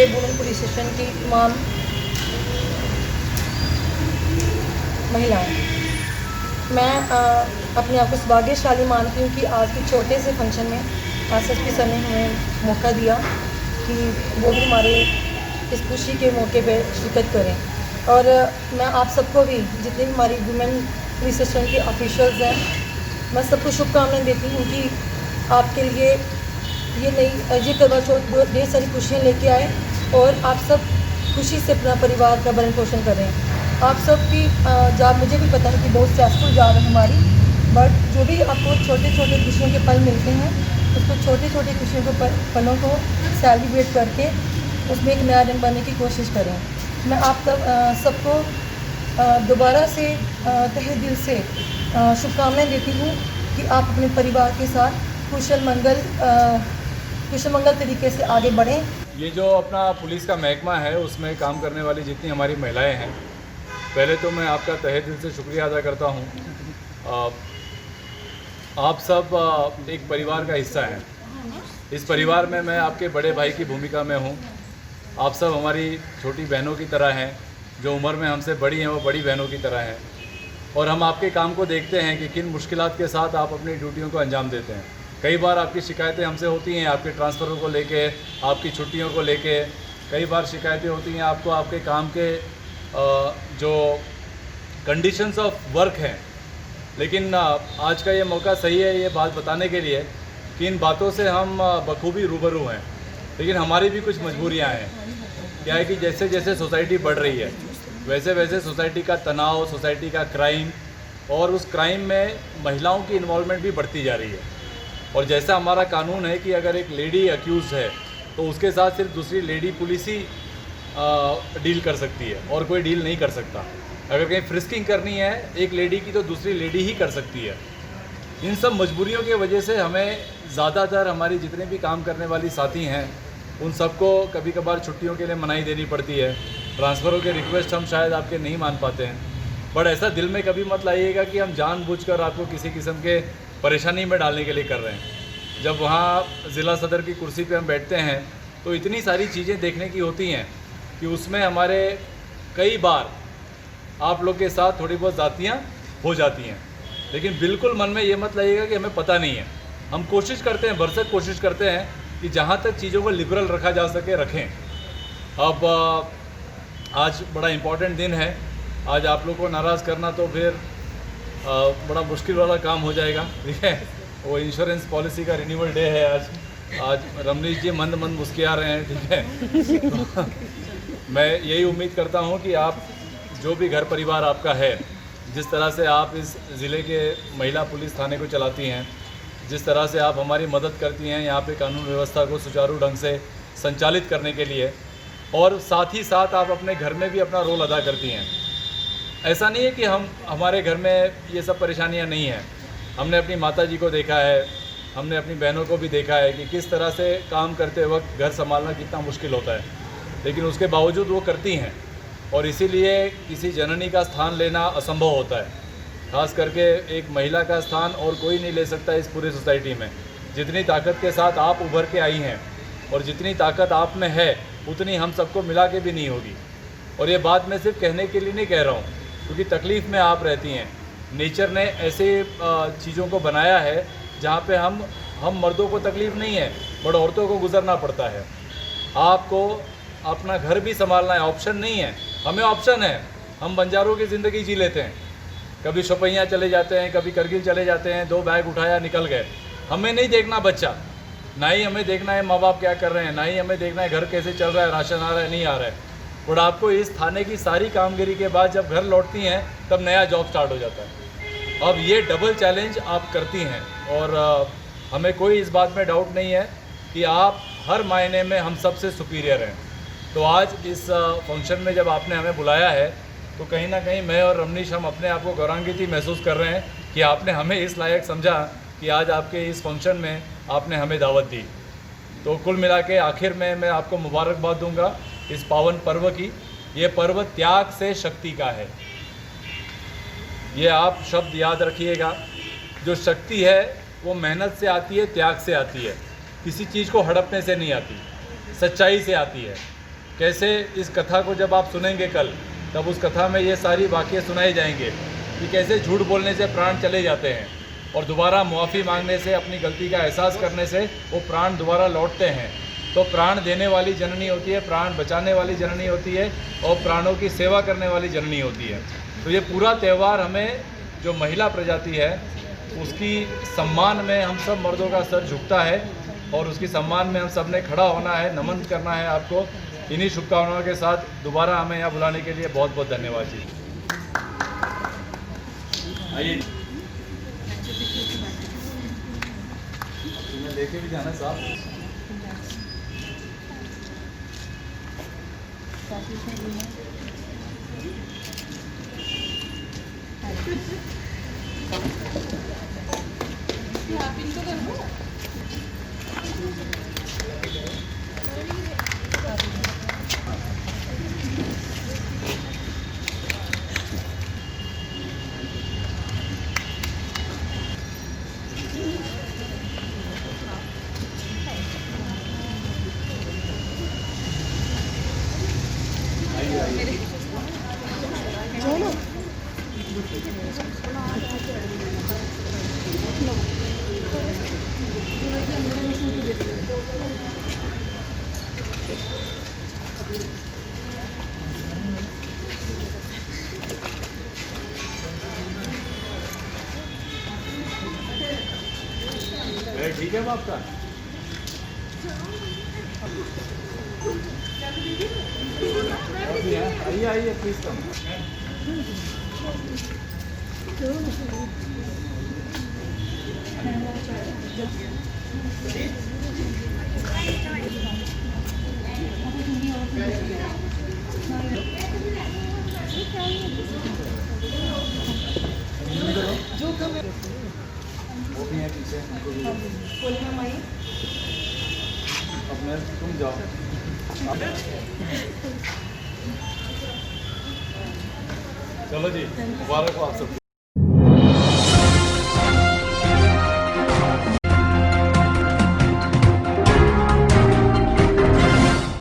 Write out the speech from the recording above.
बुलंद police station की तमाम महिलाएं, मैं अपने आप को सौभाग्यशाली मानती हूँ कि आज के छोटे से फंक्शन में एसएसपी सर ने हमें मौका दिया कि वो भी हमारे इस खुशी के मौके पे शिरकत करें। और मैं आप सबको भी, जितने भी हमारी वुमेन पुलिस स्टेशन के ऑफिशियल्स हैं, मैं सबको शुभकामनाएं देती हूँ कि आपके लिए ये करवा चौथ ढेर सारी खुशियाँ लेके आए और आप सब खुशी से अपना परिवार का भरण पोषण करें। आप सब की जॉब मुझे भी पता है कि बहुत स्ट्रेसफुल जॉब है हमारी, बट जो भी आपको छोटे छोटे खुशियों के पल मिलते हैं, उसको छोटे छोटे खुशियों के पलों को सेलिब्रेट करके उसमें एक नया दिन बनने की कोशिश करें। मैं आप सबको दोबारा से तहे दिल से शुभकामनाएं देती हूँ कि आप अपने परिवार के साथ कुशल मंगल तरीके से आगे बढ़ें। ये जो अपना पुलिस का महकमा है, उसमें काम करने वाली जितनी हमारी महिलाएं हैं, पहले तो मैं आपका तहे दिल से शुक्रिया अदा करता हूँ। आप सब एक परिवार का हिस्सा हैं। इस परिवार में मैं आपके बड़े भाई की भूमिका में हूँ। आप सब हमारी छोटी बहनों की तरह हैं, जो उम्र में हमसे बड़ी हैं वो बड़ी बहनों की तरह हैं, और हम आपके काम को देखते हैं कि किन मुश्किलात के साथ आप अपनी ड्यूटियों को अंजाम देते हैं। कई बार आपकी शिकायतें हमसे होती हैं, आपके ट्रांसफ़रों को लेके, आपकी छुट्टियों को लेके। कई बार शिकायतें होती हैं आपको आपके काम के जो कंडीशंस ऑफ वर्क हैं। लेकिन आज का ये मौका सही है ये बात बताने के लिए कि इन बातों से हम बखूबी रूबरू हैं, लेकिन हमारी भी कुछ मजबूरियां हैं। क्या है कि जैसे जैसे सोसाइटी बढ़ रही है, वैसे वैसे सोसाइटी का तनाव, सोसाइटी का क्राइम, और उस क्राइम में महिलाओं की इन्वॉल्वमेंट भी बढ़ती जा रही है। और जैसा हमारा कानून है कि अगर एक लेडी अक्यूज़ है तो उसके साथ सिर्फ दूसरी लेडी पुलिस ही डील कर सकती है और कोई डील नहीं कर सकता। अगर कहीं फ्रिस्किंग करनी है एक लेडी की तो दूसरी लेडी ही कर सकती है। इन सब मजबूरियों की वजह से हमें ज़्यादातर हमारी जितने भी काम करने वाली साथी हैं उन सबको कभी कभार छुट्टियों के लिए मनाही देनी पड़ती है। ट्रांसफ़रों के रिक्वेस्ट हम शायद आपके नहीं मान पाते हैं, बट ऐसा दिल में कभी मत लाइएगा कि हम जानबूझकर आपको किसी किस्म के परेशानी में डालने के लिए कर रहे हैं। जब वहाँ ज़िला सदर की कुर्सी पे हम बैठते हैं तो इतनी सारी चीज़ें देखने की होती हैं कि उसमें हमारे कई बार आप लोग के साथ थोड़ी बहुत ज़ातियाँ हो जाती हैं, लेकिन बिल्कुल मन में ये मत लाइएगा कि हमें पता नहीं है। हम कोशिश करते हैं, भरसक कोशिश करते हैं कि जहाँ तक चीज़ों को लिबरल रखा जा सके रखें। अब आज बड़ा इम्पॉर्टेंट दिन है, आज आप लोग को नाराज़ करना तो फिर बड़ा मुश्किल वाला काम हो जाएगा, ठीक है। वो इंश्योरेंस पॉलिसी का रिन्यूअल डे है आज रमनीश जी मंद मंद मुस्कुरा रहे हैं, ठीक है। तो मैं यही उम्मीद करता हूँ कि आप जो भी घर परिवार आपका है, जिस तरह से आप इस ज़िले के महिला पुलिस थाने को चलाती हैं, जिस तरह से आप हमारी मदद करती हैं यहाँ पे कानून व्यवस्था को सुचारू ढंग से संचालित करने के लिए, और साथ ही साथ आप अपने घर में भी अपना रोल अदा करती हैं। ऐसा नहीं है कि हमारे घर में ये सब परेशानियाँ नहीं हैं। हमने अपनी माता जी को देखा है, हमने अपनी बहनों को भी देखा है कि किस तरह से काम करते वक्त घर संभालना कितना मुश्किल होता है, लेकिन उसके बावजूद वो करती हैं। और इसीलिए किसी जननी का स्थान लेना असंभव होता है, खास करके एक महिला का स्थान और कोई नहीं ले सकता इस पूरी सोसाइटी में। जितनी ताकत के साथ आप उभर के आई हैं और जितनी ताकत आप में है उतनी हम सबको मिला के भी नहीं होगी। और ये बात मैं सिर्फ कहने के लिए नहीं कह रहा हूँ, क्योंकि तकलीफ़ में आप रहती हैं। नेचर ने ऐसे चीज़ों को बनाया है जहाँ पे हम मर्दों को तकलीफ़ नहीं है, बट औरतों को गुजरना पड़ता है। आपको अपना घर भी संभालना है, ऑप्शन नहीं है। हमें ऑप्शन है, हम बंजारों की ज़िंदगी जी लेते हैं। कभी शोपियाँ चले जाते हैं, कभी करगिल चले जाते हैं, 2 बैग उठाया निकल गए। हमें नहीं देखना बच्चा, ना ही हमें देखना है माँ बाप क्या कर रहे हैं, ना ही हमें देखना है घर कैसे चल रहा है, राशन आ रहा है नहीं आ रहा है। बट आपको इस थाने की सारी कामगिरी के बाद जब घर लौटती हैं तब नया जॉब स्टार्ट हो जाता है। अब ये डबल चैलेंज आप करती हैं, और हमें कोई इस बात में डाउट नहीं है कि आप हर मायने में हम सबसे सुपीरियर हैं। तो आज इस फंक्शन में जब आपने हमें बुलाया है तो कहीं ना कहीं मैं और रमनीश हम अपने आप को गौरवान्वित ही महसूस कर रहे हैं कि आपने हमें इस लायक समझा कि आज आपके इस फंक्शन में आपने हमें दावत दी। तो कुल मिला के आखिर में मैं आपको मुबारकबाद दूंगा इस पावन पर्व की। ये पर्व त्याग से शक्ति का है, ये आप शब्द याद रखिएगा। जो शक्ति है वो मेहनत से आती है, त्याग से आती है, किसी चीज़ को हड़पने से नहीं आती, सच्चाई से आती है। कैसे इस कथा को जब आप सुनेंगे कल, तब उस कथा में ये सारी वाक़ये सुनाए जाएंगे कि कैसे झूठ बोलने से प्राण चले जाते हैं और दोबारा मुआफ़ी मांगने से, अपनी गलती का एहसास करने से वो प्राण दोबारा लौटते हैं। तो प्राण देने वाली जननी होती है, प्राण बचाने वाली जननी होती है और प्राणों की सेवा करने वाली जननी होती है। तो ये पूरा त्यौहार हमें, जो महिला प्रजाति है उसकी सम्मान में हम सब मर्दों का सर झुकता है और उसकी सम्मान में हम सब ने खड़ा होना है, नमन करना है आपको। इन्हीं शुभकामनाओं के साथ दोबारा हमें यहाँ बुलाने के लिए बहुत बहुत धन्यवाद जी। आइए, तुम्हें लेके भी जाना साहब। ठीक है बाप का। आइए आइए प्लीज कम। जो कम वो भी है पीछे। बोले मैम आइए। अब मैं, तुम जाओ। चलो जी, मुबारक हो आप सबको।